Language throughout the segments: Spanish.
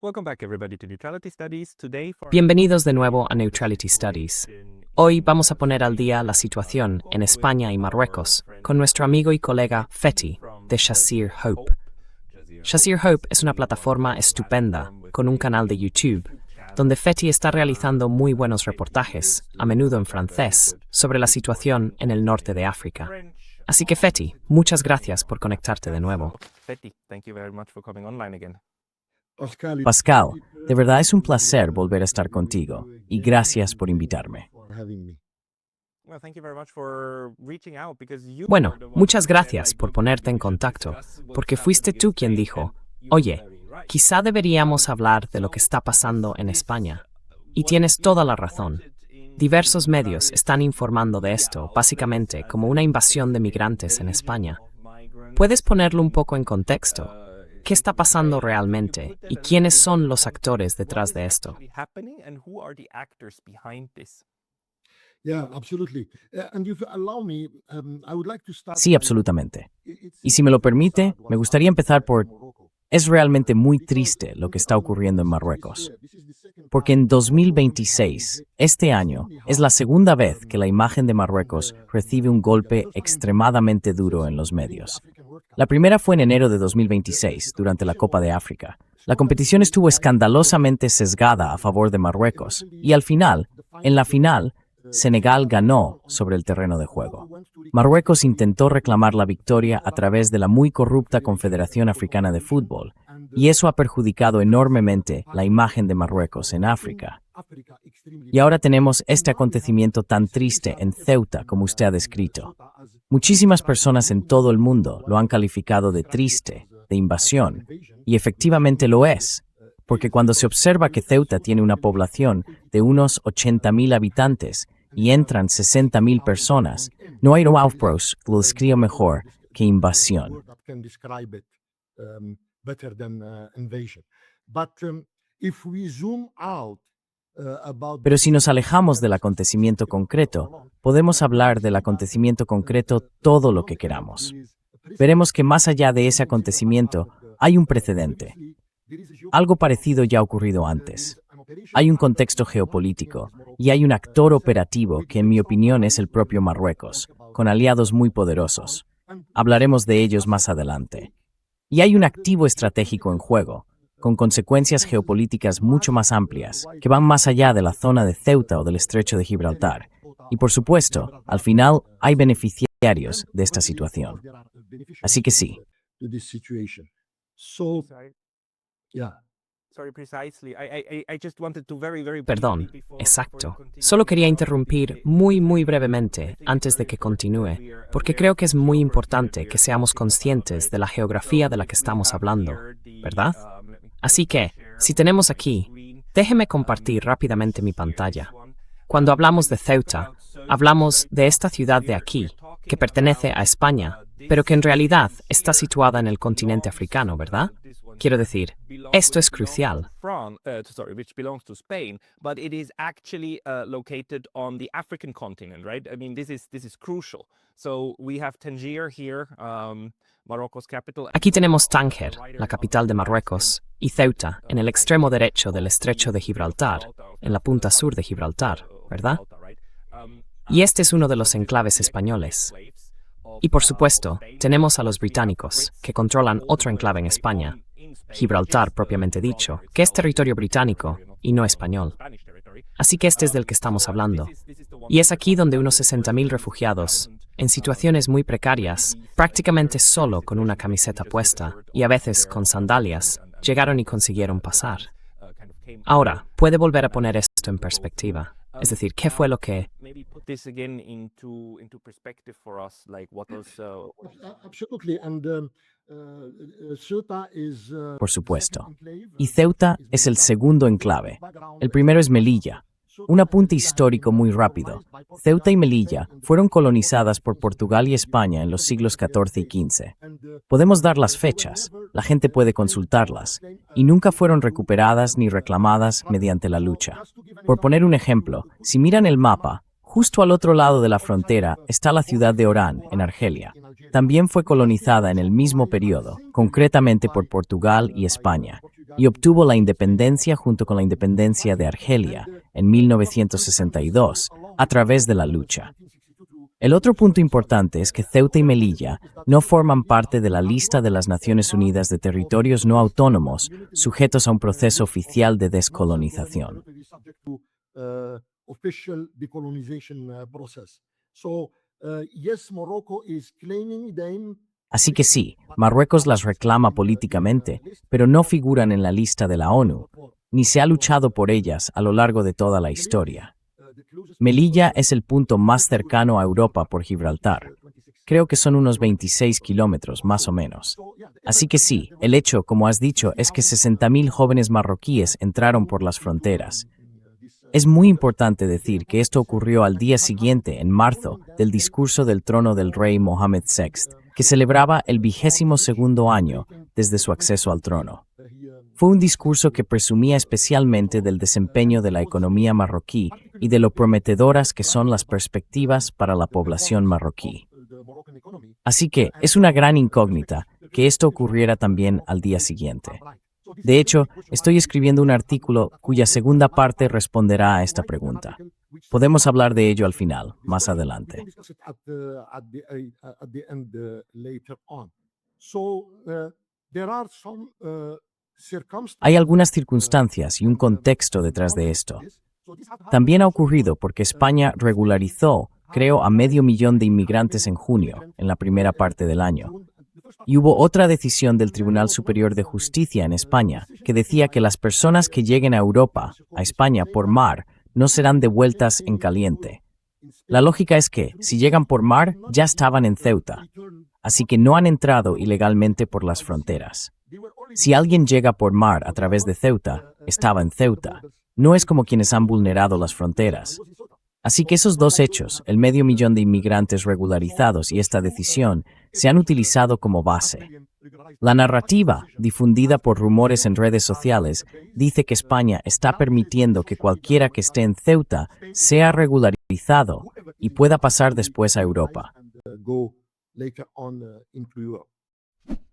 Welcome back everybody to Neutrality Studies. Today for Bienvenidos de nuevo a Neutrality Studies. Hoy vamos a poner al día la situación en España y Marruecos con nuestro amigo y colega Fetty de Chassir Hope. Chassir Hope es una plataforma estupenda con un canal de YouTube donde Fetty está realizando muy buenos reportajes, a menudo en francés, sobre la situación en el norte de África. Así que Fetty, muchas gracias por conectarte de nuevo. Fetty, thank you very much for coming online again. Pascal, de verdad es un placer volver a estar contigo y gracias por invitarme. Well, thank you very much for reaching out because you Bueno, were the one muchas who said, gracias like, por we ponerte en should contacto, discuss what's porque happening fuiste in tú quien Spain. dijo, You oye, were very right. quizá deberíamos hablar de lo que está pasando en España. Y tienes toda la razón. Diversos medios están informando de esto, básicamente, como una invasión de migrantes en España. ¿Puedes ponerlo un poco en contexto? ¿Qué está pasando realmente? ¿Y quiénes son los actores detrás de esto? Happening and who are the actors behind this? Sí, absolutamente. Y si me lo permite, me gustaría empezar por... Es realmente muy triste lo que está ocurriendo en Marruecos. Porque en 2026, este año, es la segunda vez que la imagen de Marruecos recibe un golpe extremadamente duro en los medios. La primera fue en enero de 2026, durante la Copa de África. La competición estuvo escandalosamente sesgada a favor de Marruecos y al final, en la final, Senegal ganó sobre el terreno de juego. Marruecos intentó reclamar la victoria a través de la muy corrupta Confederación Africana de Fútbol, y eso ha perjudicado enormemente la imagen de Marruecos en África. Y ahora tenemos este acontecimiento tan triste en Ceuta, como usted ha descrito. Muchísimas personas en todo el mundo lo han calificado de triste, de invasión, y efectivamente lo es, porque cuando se observa que Ceuta tiene una población de unos 80.000 habitantes y entran 60.000 personas, no hay aufbruch que lo describa mejor que invasión. Pero si nos alejamos del acontecimiento concreto, podemos hablar del acontecimiento concreto todo lo que queramos. Veremos que más allá de ese acontecimiento hay un precedente. Algo parecido ya ha ocurrido antes. Hay un contexto geopolítico y hay un actor operativo que en mi opinión es el propio Marruecos, con aliados muy poderosos. Hablaremos de ellos más adelante. Y hay un activo estratégico en juego, con consecuencias geopolíticas mucho más amplias, que van más allá de la zona de Ceuta o del estrecho de Gibraltar. Y por supuesto, al final hay beneficiarios de esta situación. Así que sí. Sorry, precisely. I just wanted to very Perdón, briefly before exacto. you continue. Solo quería interrumpir muy brevemente antes de que continúe, porque creo que es muy importante que seamos conscientes de la geografía de la que estamos hablando, ¿verdad? Así que, si tenemos aquí, déjeme compartir rápidamente mi pantalla. Cuando hablamos de Ceuta, hablamos de esta ciudad de aquí, que pertenece a España, pero que en realidad está situada en el continente africano, ¿verdad? Quiero decir, esto es crucial. Which belongs to Spain, but it is actually located on the African continent, right? I mean, this is crucial. So we have Tangier here, Morocco's capital. Aquí tenemos Tánger, la capital de Marruecos, y Ceuta, en el extremo derecho del estrecho de Gibraltar, en la punta sur de Gibraltar, ¿verdad? Y este es uno de los enclaves españoles. Y por supuesto, tenemos a los británicos, que controlan otro enclave en España, Gibraltar propiamente dicho, que es territorio británico y no español. Así que este es del que estamos hablando. Y es aquí donde unos 60.000 refugiados, en situaciones muy precarias, prácticamente solo con una camiseta puesta y a veces con sandalias, llegaron y consiguieron pasar. Ahora, puede volver a poner esto en perspectiva. Es decir, ¿qué fue lo que... Maybe put this again into perspective for us, like what was Por supuesto. Y Ceuta es el segundo enclave. El primero es Melilla. Un apunte histórico muy rápido. Ceuta y Melilla fueron colonizadas por Portugal y España en los siglos XIV y XV. Podemos dar las fechas, la gente puede consultarlas, y nunca fueron recuperadas ni reclamadas mediante la lucha. Por poner un ejemplo, si miran el mapa, Justo al otro lado de la frontera está la ciudad de Orán, en Argelia. También fue colonizada en el mismo periodo, concretamente por Portugal y España, y obtuvo la independencia junto con la independencia de Argelia en 1962 a través de la lucha. El otro punto importante es que Ceuta y Melilla no forman parte de la lista de las Naciones Unidas de territorios no autónomos sujetos a un proceso oficial de descolonización. Así que sí, Marruecos las reclama políticamente, pero no figuran en la lista de la ONU, ni se ha luchado por ellas a lo largo de toda la historia. Melilla es el punto más cercano a Europa por Gibraltar. Creo que son unos 26 kilómetros, más o menos. Así que sí, el hecho, como has dicho, es que 60.000 jóvenes marroquíes entraron por las fronteras. Es muy importante decir que esto ocurrió al día siguiente, en marzo, del discurso del trono del rey Mohammed VI, que celebraba el 22º año desde su acceso al trono. Fue un discurso que presumía especialmente del desempeño de la economía marroquí y de lo prometedoras que son las perspectivas para la población marroquí. Así que es una gran incógnita que esto ocurriera también al día siguiente. De hecho, estoy escribiendo un artículo cuya segunda parte responderá a esta pregunta. Podemos hablar de ello al final, más adelante. Hay algunas circunstancias y un contexto detrás de esto. También ha ocurrido porque España regularizó, creo, a 500.000 de inmigrantes en junio, en la primera parte del año. Y hubo otra decisión del Tribunal Superior de Justicia en España que decía que las personas que lleguen a Europa, a España, por mar, no serán devueltas en caliente. La lógica es que, si llegan por mar, ya estaban en Ceuta, así que no han entrado ilegalmente por las fronteras. Si alguien llega por mar a través de Ceuta, estaba en Ceuta. No es como quienes han vulnerado las fronteras. Así que esos dos hechos, el 500.000 de inmigrantes regularizados y esta decisión, se han utilizado como base. La narrativa, difundida por rumores en redes sociales, dice que España está permitiendo que cualquiera que esté en Ceuta sea regularizado y pueda pasar después a Europa.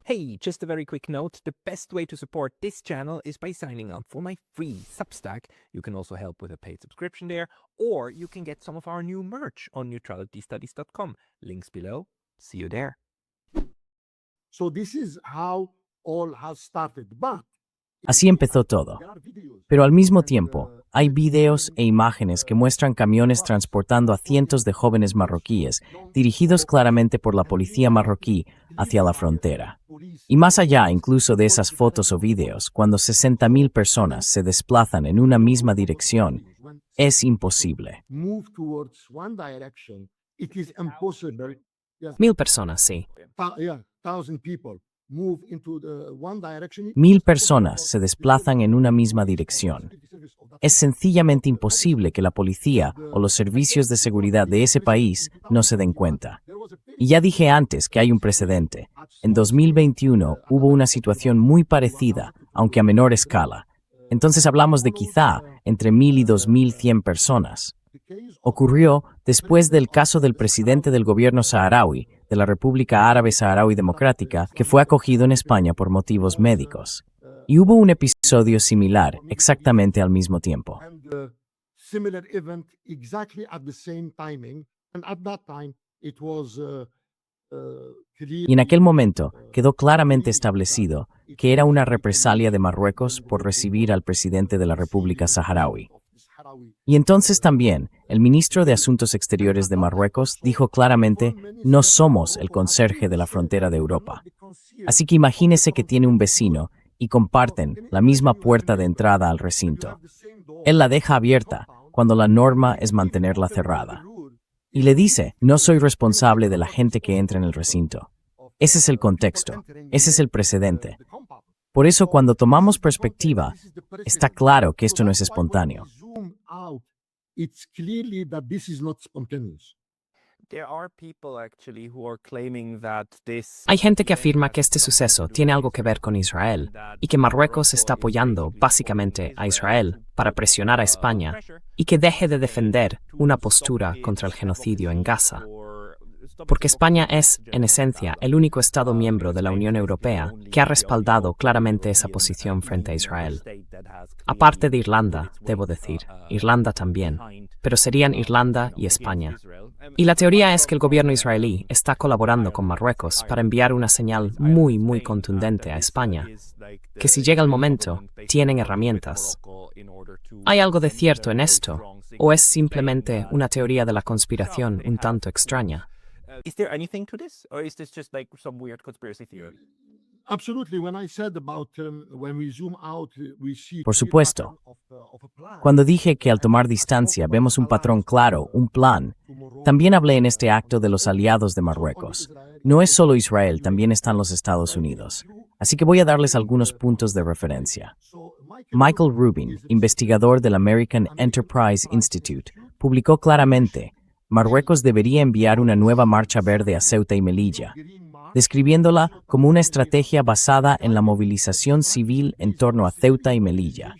Hey, just a very quick note, the best way to support this channel is by signing up for my free Substack. You can also help with a paid subscription there, or you can get some of our new merch on neutralitystudies.com. Links below. See you there. So this is how all has started. But Así empezó todo. Pero al mismo tiempo, hay videos e imágenes que muestran camiones transportando a cientos de jóvenes marroquíes, dirigidos claramente por la policía marroquí hacia la frontera. Y más allá incluso de esas fotos o videos, cuando 60.000 personas se desplazan en una misma dirección, es imposible. move towards one direction, it is impossible. 1.000 personas, sí. 1,000 people move into the one direction. 1.000 personas se desplazan en una misma dirección. Es sencillamente imposible que la policía o los servicios de seguridad de ese país no se den cuenta. Y ya dije antes que hay un precedente. En 2021 hubo una situación muy parecida, aunque a menor escala. Entonces hablamos de quizá entre 1.000 y 2.100 personas. Ocurrió después del caso del presidente del gobierno saharaui, de la República Árabe Saharaui Democrática, que fue acogido en España por motivos médicos. Y hubo un episodio similar exactamente al mismo tiempo. And similar event exactly at the same timing. And at that time, it was clear. Y en aquel momento quedó claramente establecido que era una represalia de Marruecos por recibir al presidente de la República Saharaui. Y entonces también, el ministro de Asuntos Exteriores de Marruecos dijo claramente, no somos el conserje de la frontera de Europa. Así que imagínese que tiene un vecino y comparten la misma puerta de entrada al recinto. Él la deja abierta cuando la norma es mantenerla cerrada. Y le dice, no soy responsable de la gente que entra en el recinto. Ese es el contexto, ese es el precedente. Por eso cuando tomamos perspectiva, está claro que esto no es espontáneo. It's clearly that this is not spontaneous. Hay gente que afirma que este suceso tiene algo que ver con Israel y que Marruecos está apoyando básicamente a Israel para presionar a España y que deje de defender una postura contra el genocidio en Gaza. Porque España es, en esencia, el único Estado miembro de la Unión Europea que ha respaldado claramente esa posición frente a Israel. Aparte de Irlanda, debo decir, Irlanda también, pero serían Irlanda y España. Y la teoría es que el gobierno israelí está colaborando con Marruecos para enviar una señal muy, muy contundente a España, que si llega el momento, tienen herramientas. ¿Hay algo de cierto en esto? ¿O es simplemente una teoría de la conspiración un tanto extraña? Is there anything to this, or is this just like some weird conspiracy theory? Absolutely. When I said about when we zoom out, we see Por clear supuesto. pattern of a plan. Cuando dije que al tomar distancia vemos un patrón claro, un plan, también hablé en este acto de los aliados de Marruecos. No es solo Israel, también están los Estados Unidos. Así que voy a darles algunos puntos de referencia. Michael Rubin, investigador del American Enterprise Institute, publicó claramente: Marruecos debería enviar una nueva marcha verde a Ceuta y Melilla, describiéndola como una estrategia basada en la movilización civil en torno a Ceuta y Melilla.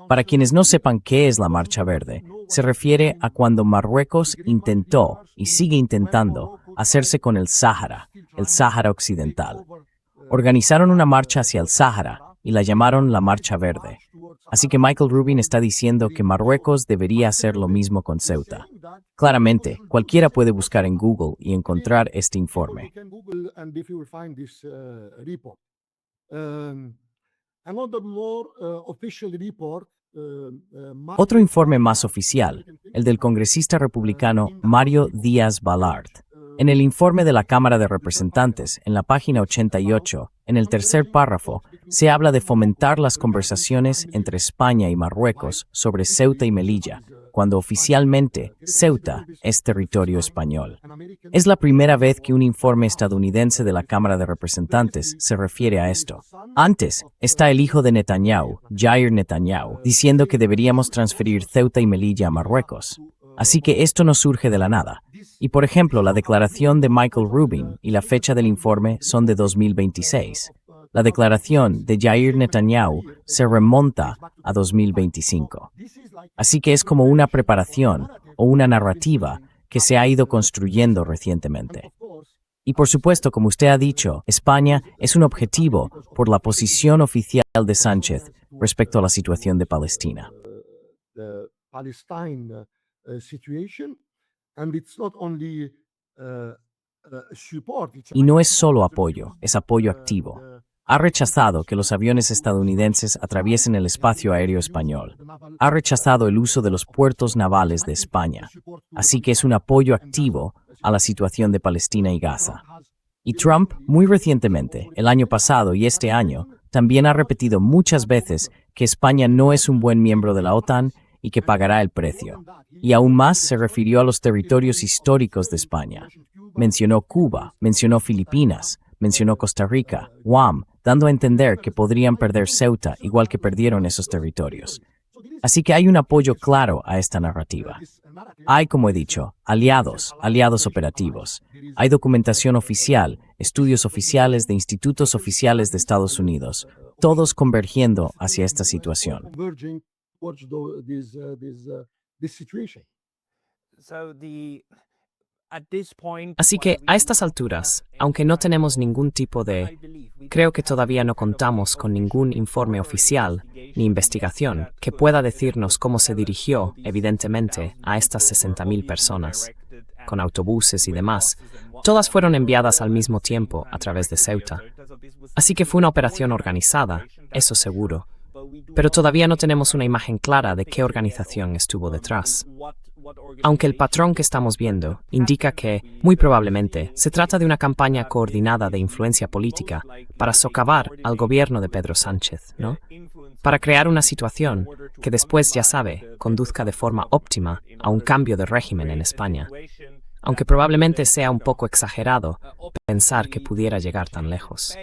Para quienes no sepan qué es la Marcha Verde, se refiere a cuando Marruecos intentó, y sigue intentando, hacerse con el Sáhara Occidental. Organizaron una marcha hacia el Sáhara y la llamaron la Marcha Verde. Así que Michael Rubin está diciendo que Marruecos debería hacer lo mismo con Ceuta. Claramente, cualquiera puede buscar en Google y encontrar este informe. You can Google and if you will find this report. Another more official report. Otro informe más oficial, el del congresista republicano Mario Díaz Balart. En el informe de la Cámara de Representantes, en la página 88, en el tercer párrafo, se habla de fomentar las conversaciones entre España y Marruecos sobre Ceuta y Melilla, cuando oficialmente Ceuta es territorio español. Es la primera vez que un informe estadounidense de la Cámara de Representantes se refiere a esto. Antes está el hijo de Netanyahu, Yair Netanyahu, diciendo que deberíamos transferir Ceuta y Melilla a Marruecos. Así que esto no surge de la nada. Y por ejemplo, la declaración de Michael Rubin y la fecha del informe son de 2026. La declaración de Yair Netanyahu se remonta a 2025. Así que es como una preparación o una narrativa que se ha ido construyendo recientemente. Y por supuesto, como usted ha dicho, España es un objetivo por la posición oficial de Sánchez respecto a la situación de Palestina. The Palestine situation, and it's not only support. Y no es solo apoyo, es apoyo activo. Ha rechazado que los aviones estadounidenses atraviesen el espacio aéreo español. Ha rechazado el uso de los puertos navales de España. Así que es un apoyo activo a la situación de Palestina y Gaza. Y Trump, muy recientemente, el año pasado y este año, también ha repetido muchas veces que España no es un buen miembro de la OTAN y que pagará el precio. Y aún más se refirió a los territorios históricos de España. Mencionó Cuba, mencionó Filipinas, mencionó Costa Rica, Guam, dando a entender que podrían perder Ceuta igual que perdieron esos territorios. Así que hay un apoyo claro a esta narrativa. Hay, como he dicho, aliados operativos. Hay documentación oficial, estudios oficiales de institutos oficiales de Estados Unidos, todos convergiendo hacia esta situación. Converging towards this situation. Así que, a estas alturas, aunque no tenemos ningún tipo de... Creo que todavía no contamos con ningún informe oficial ni investigación que pueda decirnos cómo se dirigió, evidentemente, a estas 60.000 personas, con autobuses y demás. Todas fueron enviadas al mismo tiempo a través de Ceuta. Así que fue una operación organizada, eso seguro. Pero todavía no tenemos una imagen clara de qué organización estuvo detrás. Aunque el patrón que estamos viendo indica que, muy probablemente, se trata de una campaña coordinada de influencia política para socavar al gobierno de Pedro Sánchez, ¿no? Para crear una situación que después, ya sabe, conduzca de forma óptima a un cambio de régimen en España. Aunque probablemente sea un poco exagerado pensar que pudiera llegar tan lejos.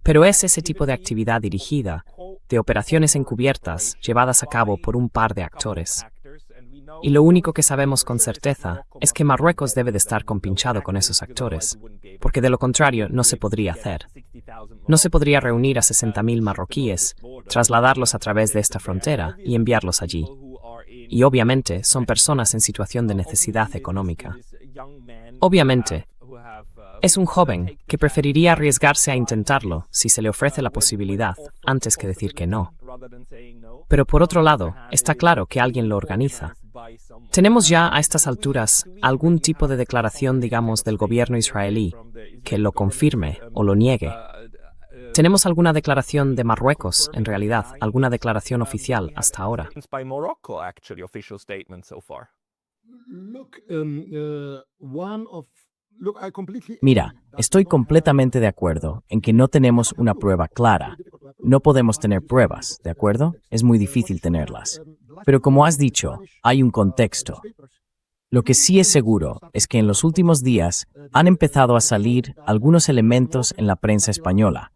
Pero es ese tipo de actividad dirigida de operaciones encubiertas llevadas a cabo por un par de actores. Y lo único que sabemos con certeza es que Marruecos debe de estar compinchado con esos actores, porque de lo contrario no se podría hacer. No se podría reunir a 60.000 marroquíes, trasladarlos a través de esta frontera y enviarlos allí. Y obviamente son personas en situación de necesidad económica. Obviamente, es un joven que preferiría arriesgarse a intentarlo si se le ofrece la posibilidad antes que decir que no. Pero por otro lado, está claro que alguien lo organiza. ¿Tenemos ya a estas alturas algún tipo de declaración, digamos, del gobierno israelí que lo confirme o lo niegue? ¿Tenemos alguna declaración de Marruecos, en realidad, alguna declaración oficial hasta ahora? By Morocco, actually, official statements so far. Mira, estoy completamente de acuerdo en que no tenemos una prueba clara. No podemos tener pruebas, ¿de acuerdo? Es muy difícil tenerlas. Pero como has dicho, hay un contexto. Lo que sí es seguro es que en los últimos días han empezado a salir algunos elementos en la prensa española.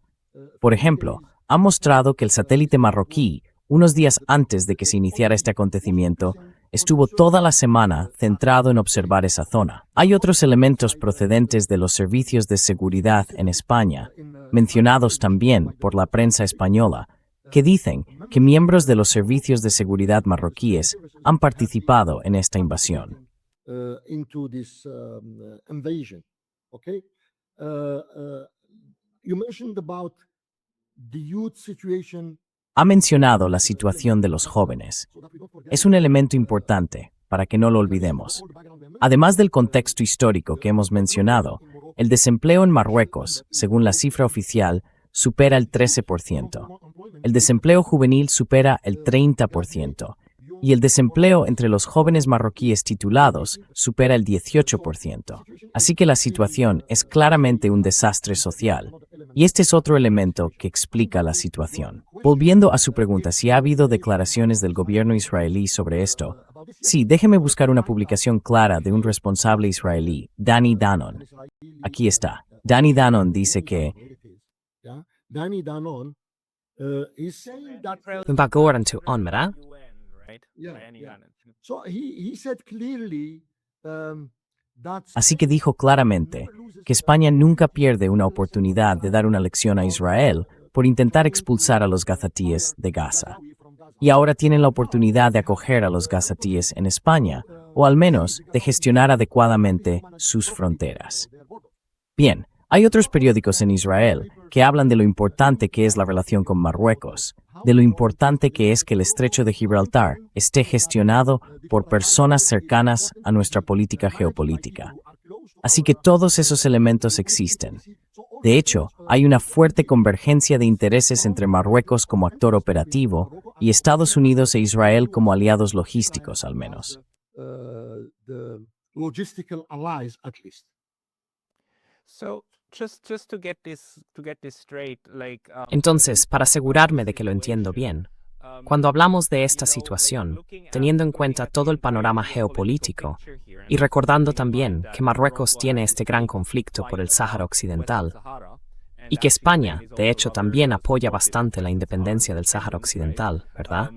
Por ejemplo, ha mostrado que el satélite marroquí, unos días antes de que se iniciara este acontecimiento, estuvo toda la semana centrado en observar esa zona. Hay otros elementos procedentes de los servicios de seguridad en España, mencionados también por la prensa española, que dicen que miembros de los servicios de seguridad marroquíes han participado en esta invasión. Ha mencionado la situación de los jóvenes. Es un elemento importante, para que no lo olvidemos. Además del contexto histórico que hemos mencionado, el desempleo en Marruecos, según la cifra oficial, supera el 13%. El desempleo juvenil supera el 30%. Y el desempleo entre los jóvenes marroquíes titulados supera el 18%. Así que la situación es claramente un desastre social. Y este es otro elemento que explica la situación. Volviendo a su pregunta si ha habido declaraciones del gobierno israelí sobre esto, sí, déjeme buscar una publicación clara de un responsable israelí, Dani Danon. Aquí está. Dani Danon dice que Va gården till Onmera? Así que dijo claramente que España nunca pierde una oportunidad de dar una lección a Israel por intentar expulsar a los gazatíes de Gaza. Y ahora tienen la oportunidad de acoger a los gazatíes en España, o al menos de gestionar adecuadamente sus fronteras. Bien, hay otros periódicos en Israel que hablan de lo importante que es la relación con Marruecos, de lo importante que es que el estrecho de Gibraltar esté gestionado por personas cercanas a nuestra política geopolítica. Así que todos esos elementos existen. De hecho, hay una fuerte convergencia de intereses entre Marruecos como actor operativo y Estados Unidos e Israel como aliados logísticos, al menos. Entonces, para asegurarme de que lo entiendo bien, cuando hablamos de esta situación, teniendo en cuenta todo el panorama geopolítico y recordando también que Marruecos tiene este gran conflicto por el Sáhara Occidental y que España, de hecho, también apoya bastante la independencia del Sáhara Occidental, ¿verdad?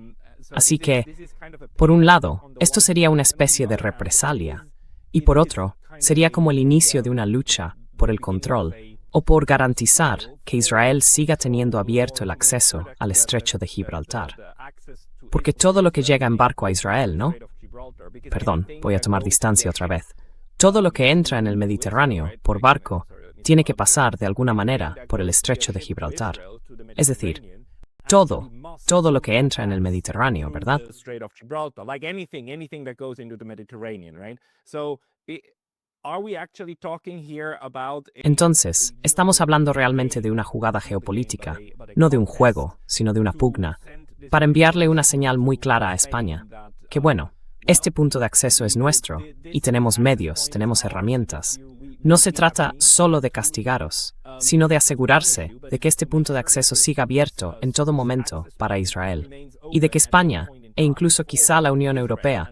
Así que, por un lado, esto sería una especie de represalia y por otro, sería como el inicio de una lucha por el control o por garantizar que Israel siga teniendo abierto el acceso al estrecho de Gibraltar. Porque todo lo que llega en barco a Israel, ¿no? Perdón, voy a tomar distancia otra vez. Todo lo que entra en el Mediterráneo por barco tiene que pasar de alguna manera por el estrecho de Gibraltar. Es decir, todo lo que entra en el Mediterráneo, ¿verdad? Entonces, estamos hablando realmente de una jugada geopolítica, no de un juego, sino de una pugna, para enviarle una señal muy clara a España, que bueno, este punto de acceso es nuestro, y tenemos medios, tenemos herramientas. No se trata solo de castigaros, sino de asegurarse de que este punto de acceso siga abierto en todo momento para Israel, y de que España, e incluso quizá la Unión Europea,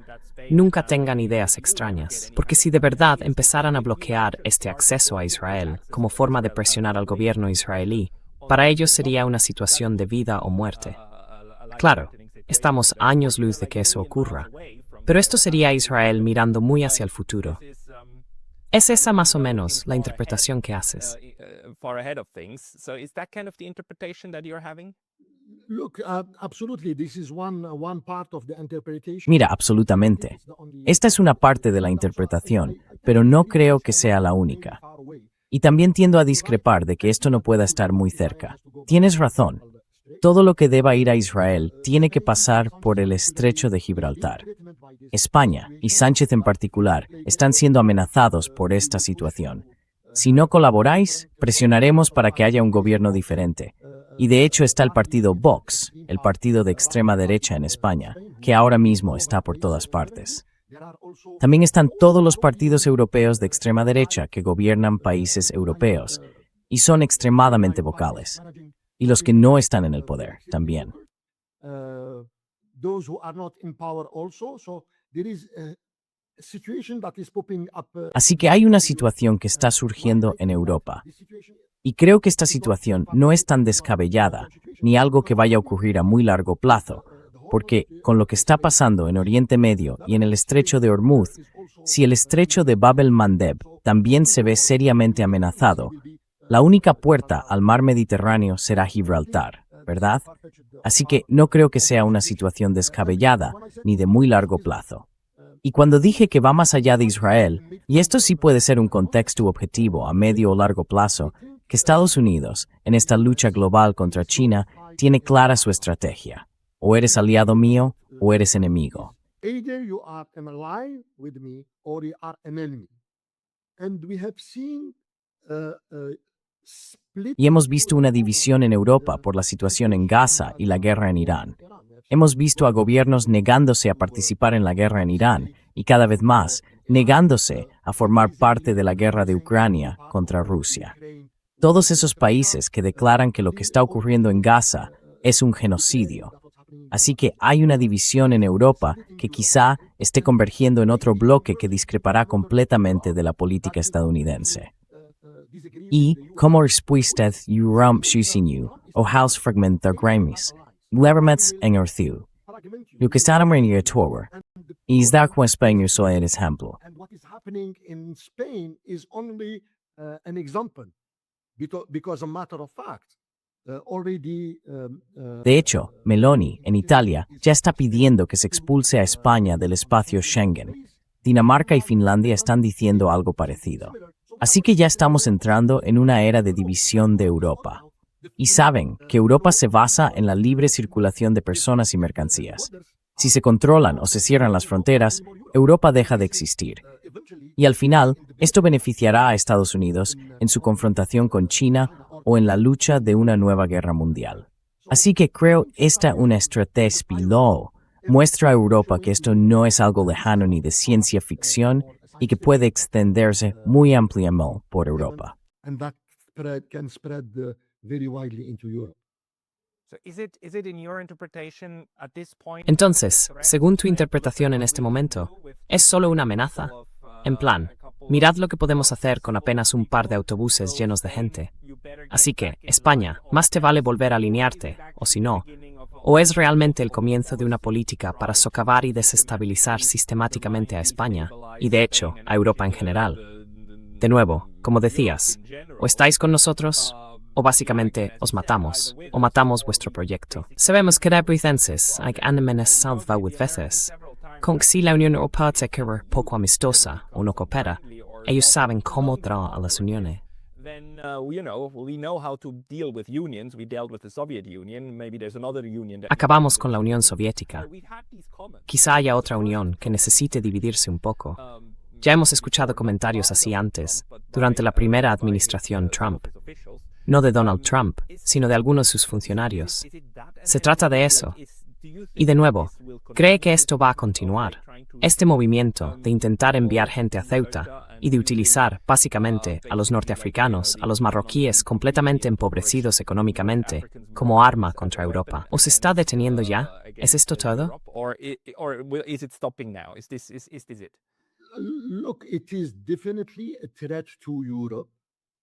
nunca tengan ideas extrañas, porque si de verdad empezaran a bloquear este acceso a Israel como forma de presionar al gobierno israelí Para ellos sería una situación de vida o muerte. Claro, estamos años luz de que eso ocurra, pero esto sería Israel mirando muy hacia el futuro. ¿Es esa más o menos la interpretación que haces? Far ahead of things. So is that kind of the interpretation that you're having? Look, absolutely, this is one part of the interpretation. Mira, absolutamente. Esta es una parte de la interpretación, pero no creo que sea la única. Y también tiendo a discrepar de que esto no pueda estar muy cerca. Tienes razón. Todo lo que deba ir a Israel tiene que pasar por el estrecho de Gibraltar. España, y Sánchez en particular, están siendo amenazados por esta situación. Si no colaboráis, presionaremos para que haya un gobierno diferente. Y de hecho está el partido Vox, el partido de extrema derecha en España, que ahora mismo está por todas partes. También están todos los partidos europeos de extrema derecha que gobiernan países europeos y son extremadamente vocales. Y los que no están en el poder también. Those who are not in power also. So there is a situation that is popping up. Así que hay una situación que está surgiendo en Europa. Y creo que esta situación no es tan descabellada, ni algo que vaya a ocurrir a muy largo plazo, porque con lo que está pasando en Oriente Medio y en el estrecho de Hormuz, si el estrecho de Bab el-Mandeb también se ve seriamente amenazado, la única puerta al mar Mediterráneo será Gibraltar, ¿verdad? Así que no creo que sea una situación descabellada ni de muy largo plazo. Y cuando dije que va más allá de Israel, y esto sí puede ser un contexto objetivo a medio o largo plazo, que Estados Unidos, en esta lucha global contra China, tiene clara su estrategia. O eres aliado mío o eres enemigo. Either you are an ally with me or you are an enemy. And we have seen split. Y hemos visto una división en Europa por la situación en Gaza y la guerra en Irán. Hemos visto a gobiernos negándose a participar en la guerra en Irán y cada vez más negándose a formar parte de la guerra de Ucrania contra Rusia. Todos esos países que declaran que lo que está ocurriendo en Gaza es un genocidio. Así que hay una división en Europa que quizá esté convergiendo en otro bloque que discrepará completamente de la política estadounidense. Y, como respuesta Europa Shusinyu, o House Fragmentar Grimis, Levermets en Orthu. Lo que está en el Tower. Y es dar con España soy el ejemplo. And what is happening in Spain is only an example, because a matter of fact, already. De hecho, Meloni, en Italia, ya está pidiendo que se expulse a España del espacio Schengen. Dinamarca y Finlandia están diciendo algo parecido. Así que ya estamos entrando en una era de división de Europa. Y saben que Europa se basa en la libre circulación de personas y mercancías. Si se controlan o se cierran las fronteras, Europa deja de existir. Y al final, esto beneficiará a Estados Unidos en su confrontación con China o en la lucha de una nueva guerra mundial. Así que creo esta una estrategia piloto muestra a Europa que esto no es algo lejano ni de ciencia ficción y que puede extenderse muy ampliamente por Europa. And that can spread very widely into Europe. So is it in your interpretation at this point? Entonces, según tu interpretación en este momento, ¿es solo una amenaza? En plan, mirad lo que podemos hacer con apenas un par de autobuses llenos de gente. Así que, España, más te vale volver a alinearte, o si no, ¿o es realmente el comienzo de una política para socavar y desestabilizar sistemáticamente a España, y de hecho, a Europa en general? De nuevo, como decías, o estáis con nosotros, o básicamente os matamos, o matamos vuestro proyecto. Sabemos que rebricenses hay amenazas salvadas veces, con que si la Unión Europea se queda poco amistosa o no coopera, ellos saben cómo traer a las uniones. Then we know how to deal with unions. We dealt with the Soviet Union. Maybe there's another union that Acabamos con la Unión Soviética. we've had these comments. Quizá haya otra unión que necesite dividirse un poco. Ya hemos escuchado comentarios así antes, durante la primera administración Trump. No de Donald Trump, sino de algunos de sus funcionarios. Se trata de eso. Y de nuevo, ¿cree que esto va a continuar? Este movimiento de intentar enviar gente a Ceuta y de utilizar, básicamente, a los norteafricanos, a los marroquíes completamente empobrecidos económicamente, como arma contra Europa. ¿Os está deteniendo ya? ¿Es esto todo? Or is it stopping now? Is this it? Look, it is definitely a threat to Europe.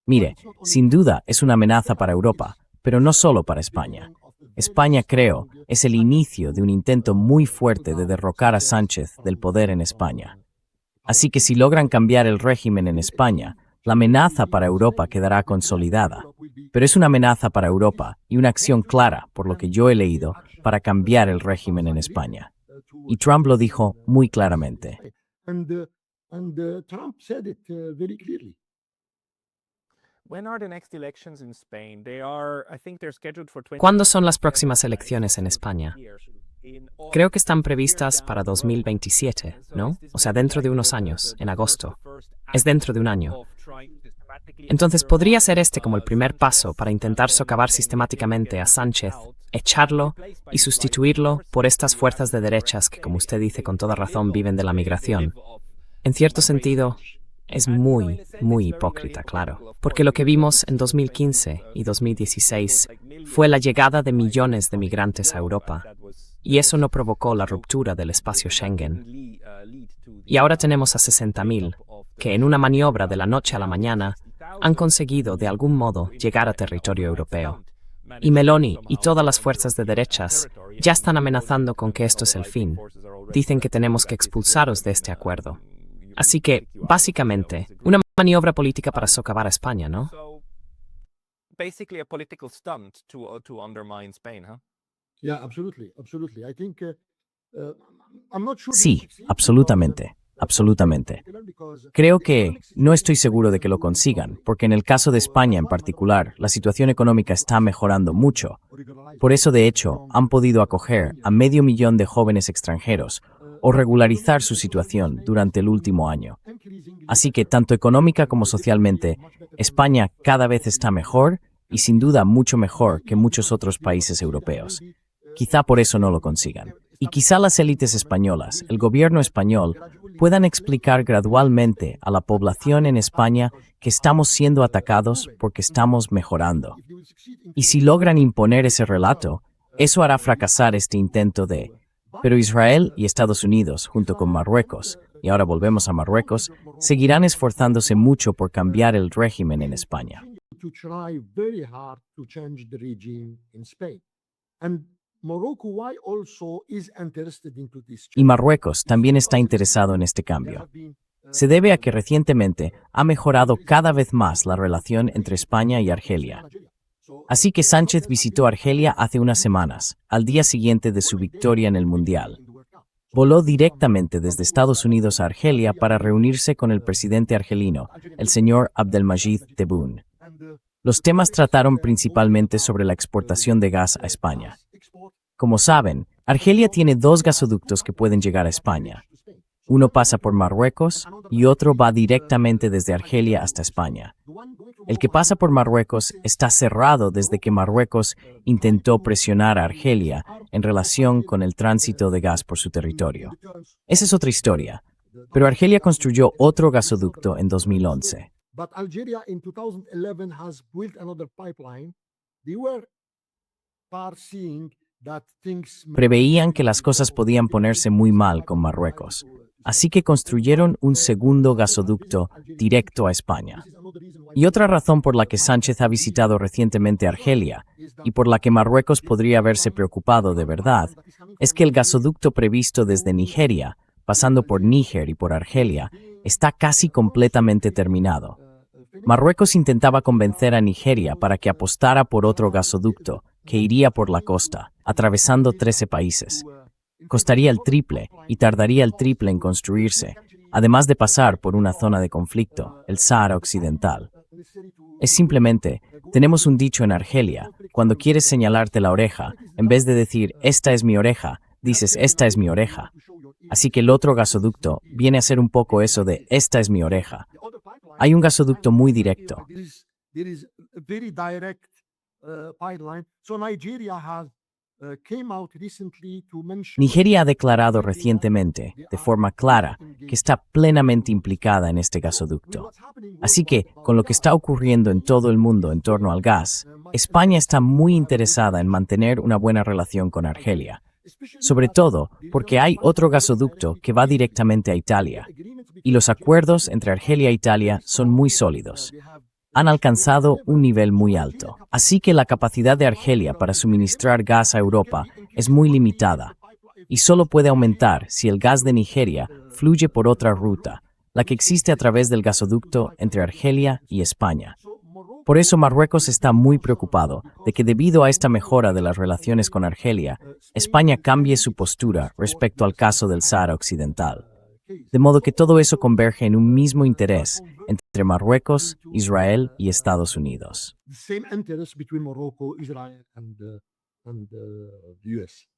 Mire, sin duda es una amenaza para Europa, pero no solo para España. España, creo, es el inicio de un intento muy fuerte de derrocar a Sánchez del poder en España. Así que si logran cambiar el régimen en España, la amenaza para Europa quedará consolidada. Pero es una amenaza para Europa y una acción clara, por lo que yo he leído, para cambiar el régimen en España. Y Trump lo dijo muy claramente. Trump said it very clearly. When are the next elections in Spain? They are, I think they're scheduled for ¿Cuándo son las próximas elecciones en España? Creo que están previstas para 2027, ¿no? O sea, dentro de unos años, en agosto. Es dentro de un año. Entonces, ¿podría ser este como el primer paso para intentar socavar sistemáticamente a Sánchez, echarlo y sustituirlo por estas fuerzas de derechas que, como usted dice con toda razón, viven de la migración? En cierto sentido, es muy, muy hipócrita, claro, porque lo que vimos en 2015 y 2016 fue la llegada de millones de migrantes a Europa, y eso no provocó la ruptura del espacio Schengen. Y ahora tenemos a 60.000, que en una maniobra de la noche a la mañana han conseguido de algún modo llegar a territorio europeo. Y Meloni y todas las fuerzas de derechas ya están amenazando con que esto es el fin. Dicen que tenemos que expulsaros de este acuerdo. Así que, básicamente, una maniobra política para socavar a España, ¿no? Basically a political stunt to undermine Spain, huh? Yeah, absolutely. I think I'm not sure. Sí, absolutamente. Creo que no estoy seguro de que lo consigan, porque en el caso de España en particular, la situación económica está mejorando mucho. Por eso, de hecho, han podido acoger a 500.000 de jóvenes extranjeros o regularizar su situación durante el último año. Así que, tanto económica como socialmente, España cada vez está mejor y sin duda mucho mejor que muchos otros países europeos. Quizá por eso no lo consigan. Y quizá las élites españolas, el gobierno español, puedan explicar gradualmente a la población en España que estamos siendo atacados porque estamos mejorando. Y si logran imponer ese relato, eso hará fracasar este intento de... Pero Israel y Estados Unidos, junto con Marruecos, y ahora volvemos a Marruecos, seguirán esforzándose mucho por cambiar el régimen en España. Y Marruecos también está interesado en este cambio. Se debe a que recientemente ha mejorado cada vez más la relación entre España y Argelia. Así que Sánchez visitó Argelia hace unas semanas, al día siguiente de su victoria en el Mundial. Voló directamente desde Estados Unidos a Argelia para reunirse con el presidente argelino, el señor Abdelmajid Tebboune. Los temas trataron principalmente sobre la exportación de gas a España. Como saben, Argelia tiene 2 gasoductos que pueden llegar a España. Uno pasa por Marruecos y otro va directamente desde Argelia hasta España. El que pasa por Marruecos está cerrado desde que Marruecos intentó presionar a Argelia en relación con el tránsito de gas por su territorio. Esa es otra historia, pero Argelia construyó otro gasoducto en 2011. But Algeria in 2011 has built another pipeline. They were foreseeing that things Preveían que las cosas podían ponerse muy mal con Marruecos, así que construyeron un segundo gasoducto directo a España. Y otra razón por la que Sánchez ha visitado recientemente Argelia, y por la que Marruecos podría haberse preocupado de verdad, es que el gasoducto previsto desde Nigeria, pasando por Níger y por Argelia, está casi completamente terminado. Marruecos intentaba convencer a Nigeria para que apostara por otro gasoducto que iría por la costa, atravesando 13 países. Costaría el triple y tardaría el triple en construirse, además de pasar por una zona de conflicto, el Sáhara Occidental. Es simplemente, tenemos un dicho en Argelia, cuando quieres señalarte la oreja, en vez de decir, esta es mi oreja, dices, esta es mi oreja. Así que el otro gasoducto viene a ser un poco eso de, esta es mi oreja. Hay un gasoducto muy directo. Nigeria ha declarado recientemente, de forma clara, que está plenamente implicada en este gasoducto. Así que, con lo que está ocurriendo en todo el mundo en torno al gas, España está muy interesada en mantener una buena relación con Argelia. Sobre todo porque hay otro gasoducto que va directamente a Italia, y los acuerdos entre Argelia e Italia son muy sólidos. han alcanzado un nivel muy alto. Así que la capacidad de Argelia para suministrar gas a Europa es muy limitada y solo puede aumentar si el gas de Nigeria fluye por otra ruta, la que existe a través del gasoducto entre Argelia y España. Por eso Marruecos está muy preocupado de que debido a esta mejora de las relaciones con Argelia, España cambie su postura respecto al caso del Sáhara Occidental. De modo que todo eso converge en un mismo interés entre Marruecos, Israel y Estados Unidos. The same interest between Morocco, Israel, and the US.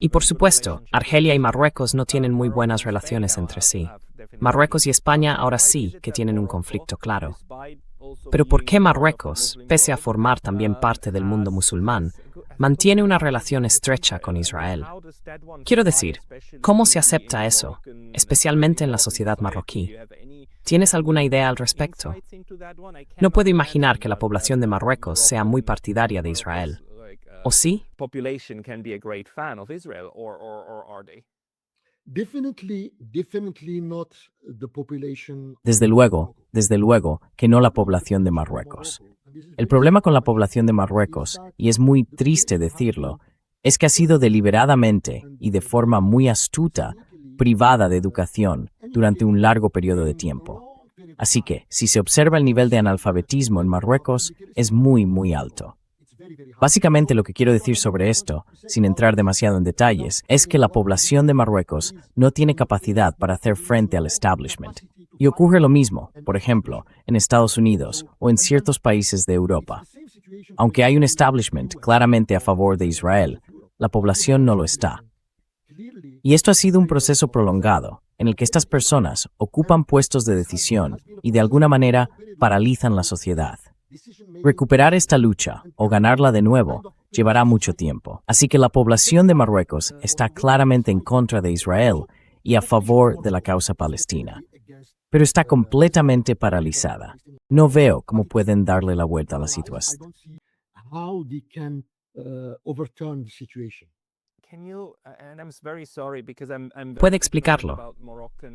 Y por supuesto, Argelia y Marruecos no tienen muy buenas relaciones entre sí. Marruecos y España ahora sí que tienen un conflicto claro. Pero ¿por qué Marruecos, pese a formar también parte del mundo musulmán, mantiene una relación estrecha con Israel? Quiero decir, ¿cómo se acepta eso, especialmente en la sociedad marroquí? ¿Tienes alguna idea al respecto? No puedo imaginar que la población de Marruecos sea muy partidaria de Israel. ¿O sí? Definitely not the population. Desde luego que no la población de Marruecos. El problema con la población de Marruecos, y es muy triste decirlo, es que ha sido deliberadamente y de forma muy astuta privada de educación durante un largo periodo de tiempo. Así que, si se observa el nivel de analfabetismo en Marruecos, es muy, muy alto. Básicamente lo que quiero decir sobre esto, sin entrar demasiado en detalles, es que la población de Marruecos no tiene capacidad para hacer frente al establishment. Y ocurre lo mismo, por ejemplo, en Estados Unidos o en ciertos países de Europa. Aunque hay un establishment claramente a favor de Israel, la población no lo está. Y esto ha sido un proceso prolongado, en el que estas personas ocupan puestos de decisión y de alguna manera paralizan la sociedad. Recuperar esta lucha o ganarla de nuevo llevará mucho tiempo. Así que la población de Marruecos está claramente en contra de Israel y a favor de la causa palestina. Pero está completamente paralizada. No veo cómo pueden darle la vuelta a la situación. Puede explicarlo.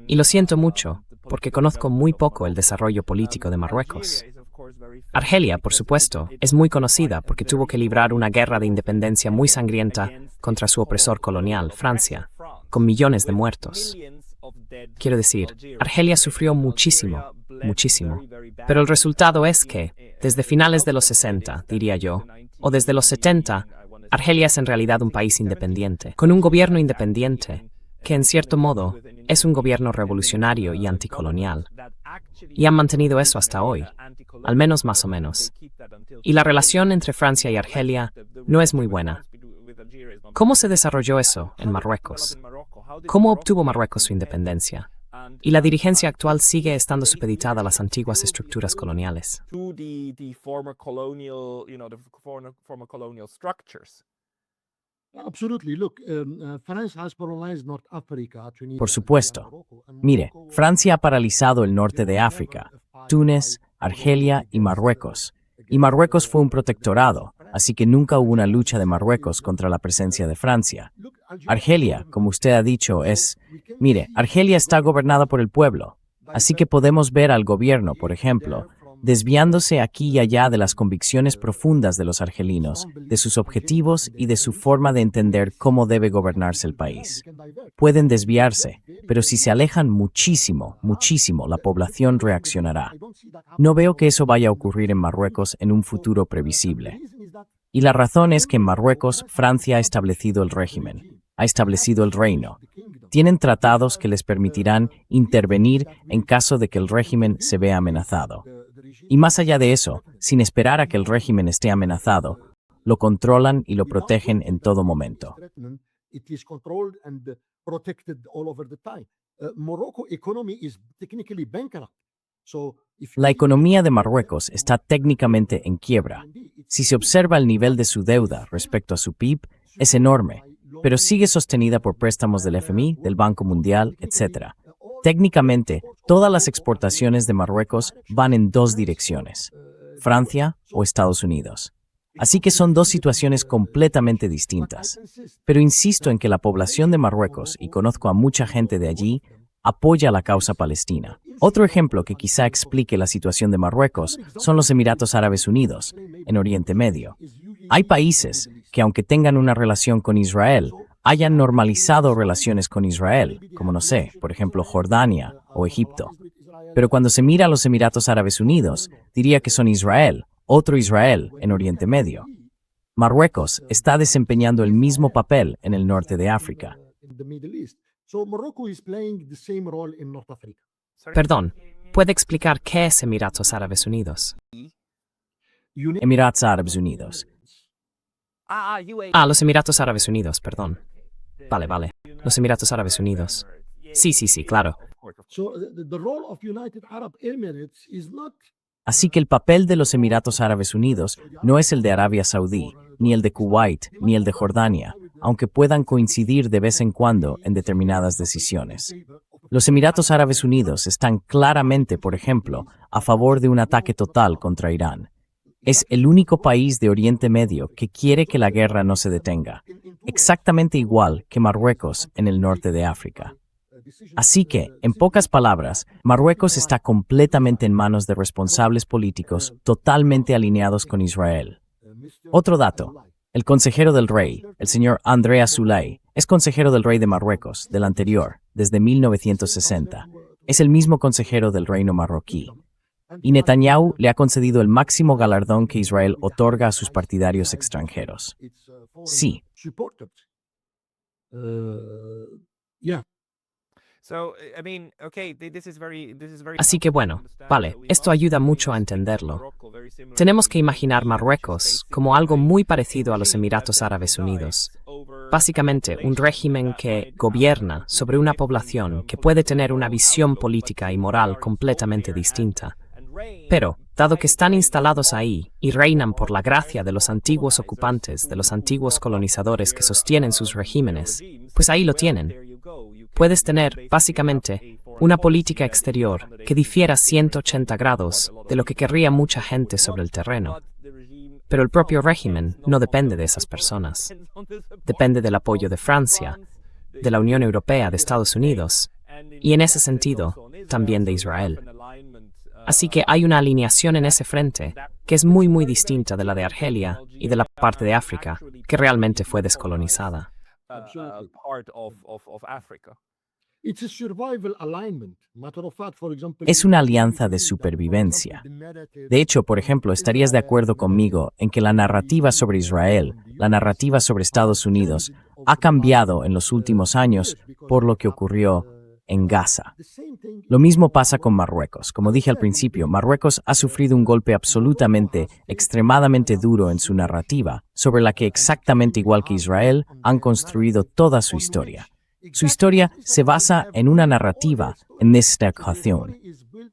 Y lo siento mucho, porque conozco muy poco el desarrollo político de Marruecos. Argelia, por supuesto, es muy conocida porque tuvo que librar una guerra de independencia muy sangrienta contra su opresor colonial, Francia, con millones de muertos. Quiero decir, Argelia sufrió muchísimo, muchísimo. Pero el resultado es que, desde finales de los 60, diría yo, o desde los 70, Argelia es en realidad un país independiente, con un gobierno independiente, que en cierto modo es un gobierno revolucionario y anticolonial. Y han mantenido eso hasta hoy, al menos más o menos. Y la relación entre Francia y Argelia no es muy buena. ¿Cómo se desarrolló eso en Marruecos? ¿Cómo obtuvo Marruecos su independencia? Y la dirigencia actual sigue estando supeditada a las antiguas estructuras coloniales. Por supuesto. Mire, Francia ha paralizado el norte de África, Túnez, Argelia y Marruecos. Y Marruecos fue un protectorado, así que nunca hubo una lucha de Marruecos contra la presencia de Francia. Argelia, como usted ha dicho, Mire, Argelia está gobernada por el pueblo, así que podemos ver al gobierno, por ejemplo, desviándose aquí y allá de las convicciones profundas de los argelinos, de sus objetivos y de su forma de entender cómo debe gobernarse el país. Pueden desviarse, pero si se alejan muchísimo, muchísimo, la población reaccionará. No veo que eso vaya a ocurrir en Marruecos en un futuro previsible. Y la razón es que en Marruecos Francia ha establecido el régimen, ha establecido el reino. Tienen tratados que les permitirán intervenir en caso de que el régimen se vea amenazado. Y más allá de eso, sin esperar a que el régimen esté amenazado, lo controlan y lo protegen en todo momento. La economía de Marruecos está técnicamente en quiebra. Si se observa el nivel de su deuda respecto a su PIB, es enorme, pero sigue sostenida por préstamos del FMI, del Banco Mundial, etc. Técnicamente, todas las exportaciones de Marruecos van en dos direcciones, Francia o Estados Unidos. Así que son dos situaciones completamente distintas. Pero insisto en que la población de Marruecos, y conozco a mucha gente de allí, apoya la causa palestina. Otro ejemplo que quizá explique la situación de Marruecos son los Emiratos Árabes Unidos, en Oriente Medio. Hay países que, aunque tengan una relación con Israel, hayan normalizado relaciones con Israel, como no sé, por ejemplo, Jordania o Egipto. Pero cuando se mira a los Emiratos Árabes Unidos, diría que son Israel, otro Israel, en Oriente Medio. Marruecos está desempeñando el mismo papel en el norte de África. Perdón, ¿puede explicar qué es Emiratos Árabes Unidos? Emiratos Árabes Unidos. Los Emiratos Árabes Unidos, perdón. Vale. Los Emiratos Árabes Unidos. Sí, claro. Así que el papel de los Emiratos Árabes Unidos no es el de Arabia Saudí, ni el de Kuwait, ni el de Jordania, aunque puedan coincidir de vez en cuando en determinadas decisiones. Los Emiratos Árabes Unidos están claramente, por ejemplo, a favor de un ataque total contra Irán. Es el único país de Oriente Medio que quiere que la guerra no se detenga, exactamente igual que Marruecos en el norte de África. Así que, en pocas palabras, Marruecos está completamente en manos de responsables políticos totalmente alineados con Israel. Otro dato. El consejero del rey, el señor Andrea Souley, es consejero del rey de Marruecos, del anterior, desde 1960. Es el mismo consejero del reino marroquí. Y Netanyahu le ha concedido el máximo galardón que Israel otorga a sus partidarios extranjeros. Sí. Así que bueno, vale, esto ayuda mucho a entenderlo. Tenemos que imaginar Marruecos como algo muy parecido a los Emiratos Árabes Unidos. Básicamente, un régimen que gobierna sobre una población que puede tener una visión política y moral completamente distinta. Pero, dado que están instalados ahí y reinan por la gracia de los antiguos ocupantes, de los antiguos colonizadores que sostienen sus regímenes, pues ahí lo tienen. Puedes tener, básicamente, una política exterior que difiera 180 grados de lo que querría mucha gente sobre el terreno. Pero el propio régimen no depende de esas personas. Depende del apoyo de Francia, de la Unión Europea, de Estados Unidos, y en ese sentido, también de Israel. Así que hay una alineación en ese frente que es muy distinta de la de Argelia y de la parte de África que realmente fue descolonizada. Es una alianza de supervivencia. De hecho, por ejemplo, estarías de acuerdo conmigo en que la narrativa sobre Israel, la narrativa sobre Estados Unidos, ha cambiado en los últimos años por lo que ocurrió en Gaza. Lo mismo pasa con Marruecos. Como dije al principio, Marruecos ha sufrido un golpe extremadamente duro en su narrativa, sobre la que exactamente igual que Israel han construido toda su historia. Su historia se basa en una narrativa, en esta ocasión.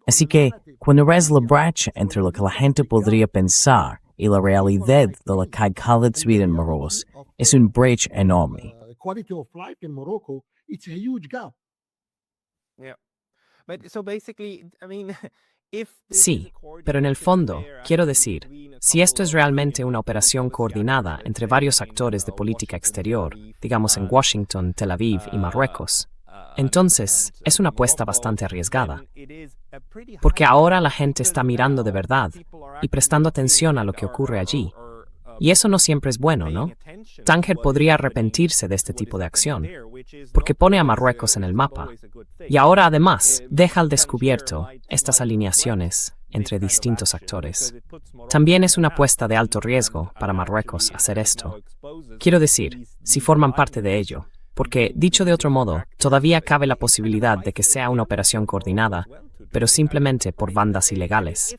Así que, cuando ves la brecha entre lo que la gente podría pensar y la realidad de la que cada vida en Marruecos, es un brecha enorme. Sí, pero en el fondo, quiero decir, si esto es realmente una operación coordinada entre varios actores de política exterior, digamos en Washington, Tel Aviv y Marruecos, entonces es una apuesta bastante arriesgada. Porque ahora la gente está mirando de verdad y prestando atención a lo que ocurre allí. Y eso no siempre es bueno, ¿no? Tánger podría arrepentirse de este tipo de acción, porque pone a Marruecos en el mapa. Y ahora además deja al descubierto estas alineaciones entre distintos actores. También es una apuesta de alto riesgo para Marruecos hacer esto. Quiero decir, si forman parte de ello, porque, dicho de otro modo, todavía cabe la posibilidad de que sea una operación coordinada, pero simplemente por bandas ilegales.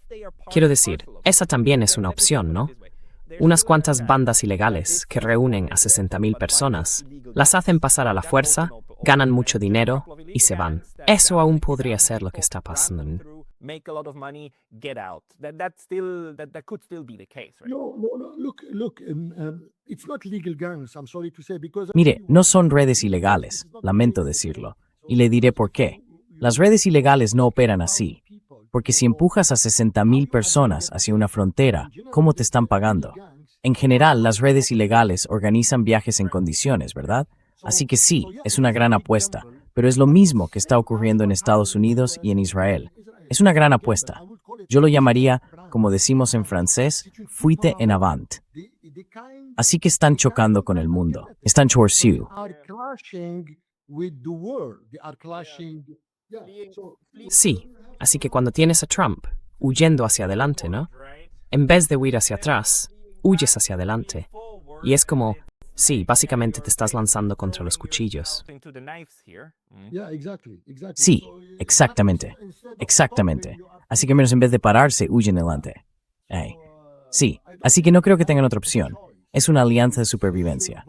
Quiero decir, esa también es una opción, ¿no? Unas cuantas bandas ilegales que reúnen a 60.000 personas, las hacen pasar a la fuerza, ganan mucho dinero y se van. Eso aún podría ser lo que está pasando. Mire, no son redes ilegales, lamento decirlo, y le diré por qué. Las redes ilegales no operan así, porque si empujas a 60.000 personas hacia una frontera, ¿cómo te están pagando? En general, las redes ilegales organizan viajes en condiciones, ¿verdad? Así que sí, es una gran apuesta, pero es lo mismo que está ocurriendo en Estados Unidos y en Israel. Es una gran apuesta. Yo lo llamaría, como decimos en francés, fuite en avant. Así que están chocando con el mundo. Están chorciu. Sí, así que cuando tienes a Trump huyendo hacia adelante, ¿no? En vez de huir hacia atrás, huyes hacia adelante. Y es como, sí, básicamente te estás lanzando contra los cuchillos. Sí, exactamente. Exactamente. Así que menos en vez de pararse, huyen adelante. Sí, así que no creo que tengan otra opción. Es una alianza de supervivencia.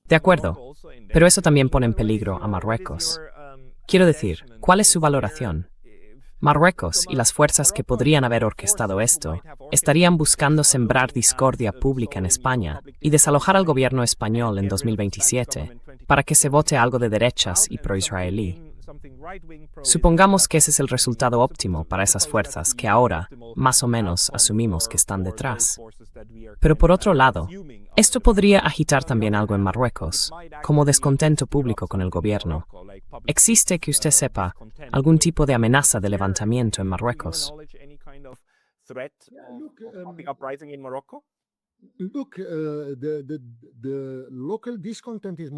De acuerdo, pero eso también pone en peligro a Marruecos. Quiero decir, ¿cuál es su valoración? Marruecos y las fuerzas que podrían haber orquestado esto estarían buscando sembrar discordia pública en España y desalojar al gobierno español en 2027 para que se vote algo de derechas y pro-israelí. Supongamos que ese es el resultado óptimo para esas fuerzas que ahora, más o menos, asumimos que están detrás. Pero por otro lado, esto podría agitar también algo en Marruecos, como descontento público con el gobierno. ¿Existe, que usted sepa, algún tipo de amenaza de levantamiento en Marruecos?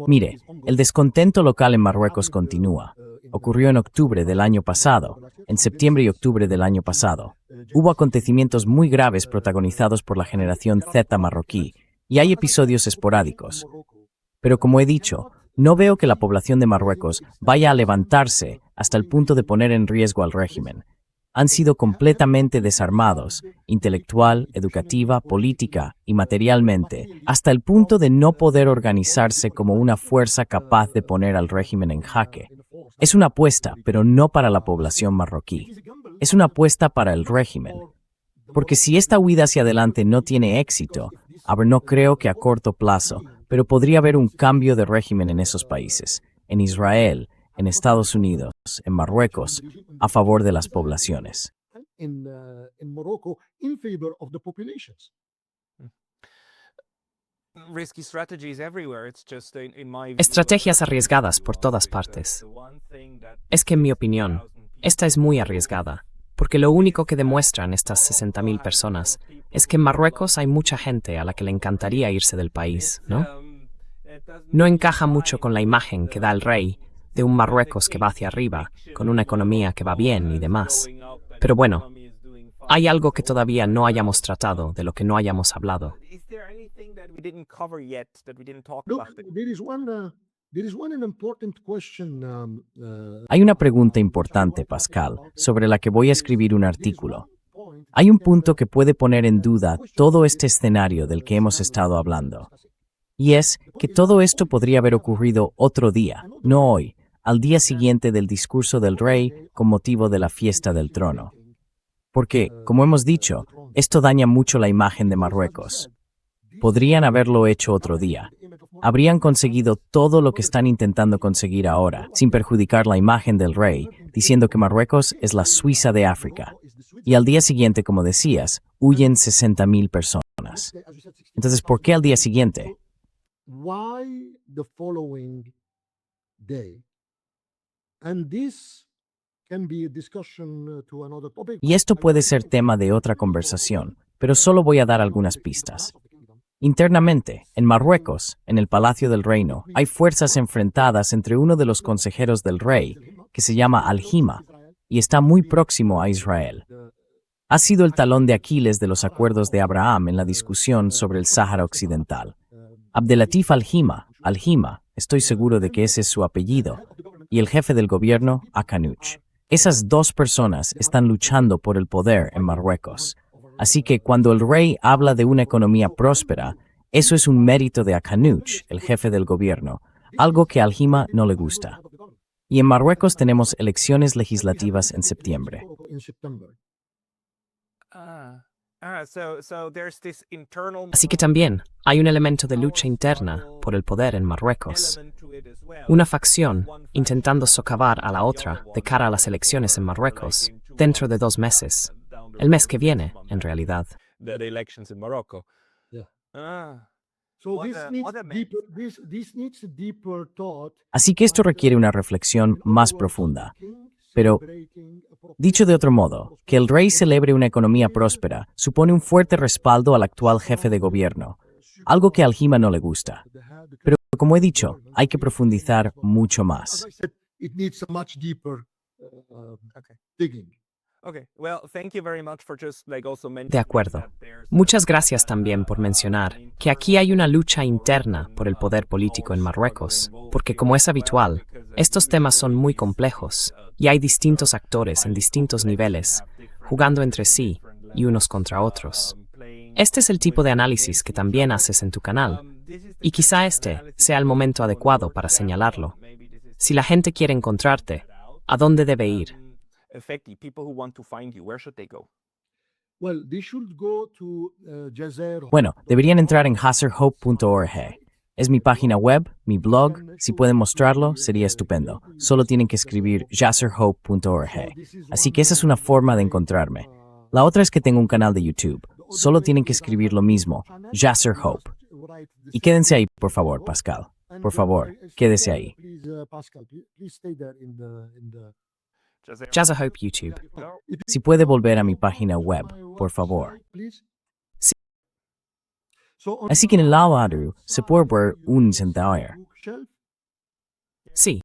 Mire, el descontento local en Marruecos continúa. Ocurrió en octubre del año pasado, en septiembre y octubre del año pasado. Hubo acontecimientos muy graves protagonizados por la generación Z marroquí, y hay episodios esporádicos. Pero como he dicho, no veo que la población de Marruecos vaya a levantarse hasta el punto de poner en riesgo al régimen. Han sido completamente desarmados, intelectual, educativa, política y materialmente, hasta el punto de no poder organizarse como una fuerza capaz de poner al régimen en jaque. Es una apuesta, pero no para la población marroquí. Es una apuesta para el régimen. Porque si esta huida hacia adelante no tiene éxito, no creo que a corto plazo, pero podría haber un cambio de régimen en esos países, en Israel, en Estados Unidos, en Marruecos, a favor de las poblaciones. Estrategias arriesgadas por todas partes. Es que, en mi opinión, esta es muy arriesgada, porque lo único que demuestran estas 60.000 personas es que en Marruecos hay mucha gente a la que le encantaría irse del país, ¿no? No encaja mucho con la imagen que da el rey de un Marruecos que va hacia arriba, con una economía que va bien y demás. Pero bueno, hay algo que todavía no hayamos tratado, de lo que no hayamos hablado. Hay una pregunta importante, Pascal, sobre la que voy a escribir un artículo. Hay un punto que puede poner en duda todo este escenario del que hemos estado hablando. Y es que todo esto podría haber ocurrido otro día, no hoy, al día siguiente del discurso del rey con motivo de la fiesta del trono. Porque, como hemos dicho, esto daña mucho la imagen de Marruecos. Podrían haberlo hecho otro día. Habrían conseguido todo lo que están intentando conseguir ahora, sin perjudicar la imagen del rey, diciendo que Marruecos es la Suiza de África. Y al día siguiente, como decías, huyen 60.000 personas. Entonces, ¿por qué al día siguiente? Y esto puede ser tema de otra conversación, pero solo voy a dar algunas pistas. Internamente, en Marruecos, en el Palacio del Reino, hay fuerzas enfrentadas entre uno de los consejeros del rey, que se llama Al-Hima, y está muy próximo a Israel. Ha sido el talón de Aquiles de los acuerdos de Abraham en la discusión sobre el Sáhara Occidental. Abdelatif Al-Hima, estoy seguro de que ese es su apellido, y el jefe del gobierno, Akanuch. Esas dos personas están luchando por el poder en Marruecos. Así que cuando el rey habla de una economía próspera, eso es un mérito de Akanuch, el jefe del gobierno, algo que a Al-Hima no le gusta. Y en Marruecos tenemos elecciones legislativas en septiembre. Así que también hay un elemento de lucha interna por el poder en Marruecos. Una facción intentando socavar a la otra de cara a las elecciones en Marruecos dentro de 2 meses. El mes que viene, en realidad. Ah, So what this a- needs what a man. deeper, this needs deeper thought. Así que esto requiere una reflexión más profunda. Pero, dicho de otro modo, que el rey celebre una economía próspera supone un fuerte respaldo al actual jefe de gobierno, algo que al Hima no le gusta. Pero, como he dicho, hay que profundizar mucho As más. I said, it needs a much deeper Okay. digging. Okay. Well, thank you very much for just like also De mentioning acuerdo. that there's, Muchas gracias también por mencionar que aquí hay una lucha interna por el poder político en Marruecos, porque como es habitual, estos temas son muy complejos y hay distintos actores en distintos niveles, jugando entre sí y unos contra otros. Este es el tipo de análisis que también haces en tu canal, y quizá este sea el momento adecuado para señalarlo. Si la gente quiere encontrarte, ¿a dónde debe ir? Feti, people who want to find you, where should they go? Well, they should go to Jazer. Bueno, deberían entrar en hasserhope.org. Es mi página web, mi blog. Si pueden mostrarlo, sería estupendo. Solo tienen que escribir jasserhope.org. Así que esa es una forma de encontrarme. La otra es que tengo un canal de YouTube. Solo tienen que escribir lo mismo, Jasser Hope. Y quédense ahí, por favor, Pascal. Por favor, quédese ahí. Please, Pascal, please stay there in the. Jazza Hope YouTube. Si puede volver a mi página web, por favor. Please. Sí. So on Así que en el lado adru, se puede ver un centauer. bookshelf, Sí,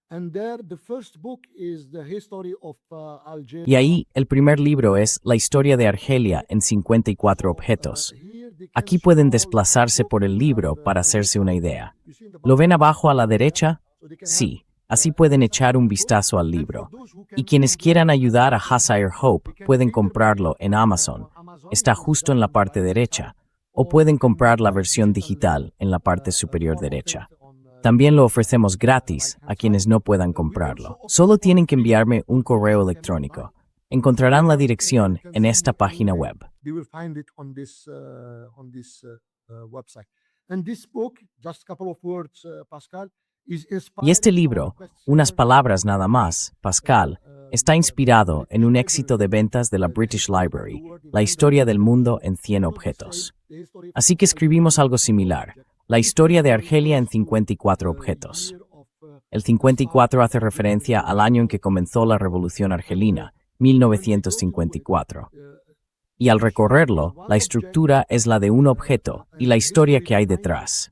and there the first book is the history of Algeria. Y ahí, el primer libro es La historia de Argelia en 54 objetos. Aquí pueden desplazarse por el libro para hacerse una idea. ¿Lo ven abajo a la derecha? Sí, así pueden echar un vistazo al libro. Y quienes quieran ayudar a Hassair Hope pueden comprarlo en Amazon. Está justo en la parte derecha. O pueden comprar la versión digital en la parte superior derecha. También lo ofrecemos gratis a quienes no puedan comprarlo. Solo tienen que enviarme un correo electrónico. Encontrarán la dirección en esta página web. They will find it on this website. And this book, just a couple of words, Pascal, is Y este inspired libro, from unas bestseller, palabras nada más, Pascal, está inspirado en un éxito de ventas de la British Library, La historia del mundo en 100 objetos. the history of Así que escribimos algo similar, La historia de Argelia en 54 objetos. El 54 hace referencia al año en que comenzó la Revolución Argelina, 1954. Y al recorrerlo, la estructura es la de un objeto y la historia que hay detrás.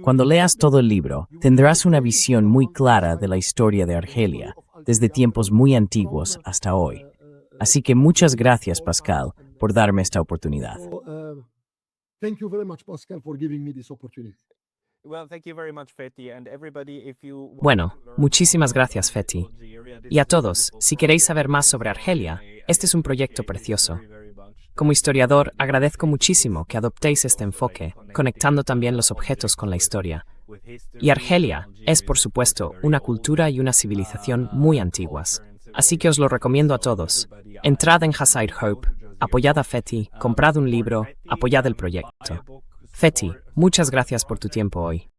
Cuando leas todo el libro, tendrás una visión muy clara de la historia de Argelia, desde tiempos muy antiguos hasta hoy. Así que muchas gracias, Pascal, por darme esta oportunidad. So, thank you very much, Pascal, for giving me this opportunity. Well, thank you very much, Feti, and everybody, if you want Bueno, to learn muchísimas more gracias, about Feti. Algeria, this Y a is todos, wonderful. si queréis saber más sobre Argelia, este es un proyecto Appreciate it precioso. very much. Como historiador, agradezco muchísimo que adoptéis este enfoque, conectando también los objetos con la historia. Y Argelia es, por supuesto, una cultura y una civilización muy antiguas. Así que os lo recomiendo a todos. Entrad en Hassair Hope, apoyad a Feti, comprad un libro, apoyad el proyecto. Feti, muchas gracias por tu tiempo hoy.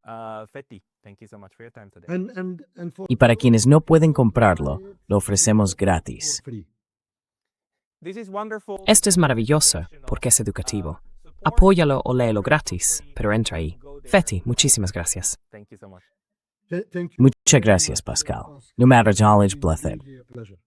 Feti, thank you so much for your time today. And for Y para quienes no pueden comprarlo, lo ofrecemos gratis. free. This is wonderful. Esto es maravilloso porque es educativo. Apóyalo o léelo gratis, pero entra ahí. Feti, muchísimas gracias. Thank you so much. Thank you. Muchas gracias, Pascal. No matter knowledge, blessed. Really a pleasure.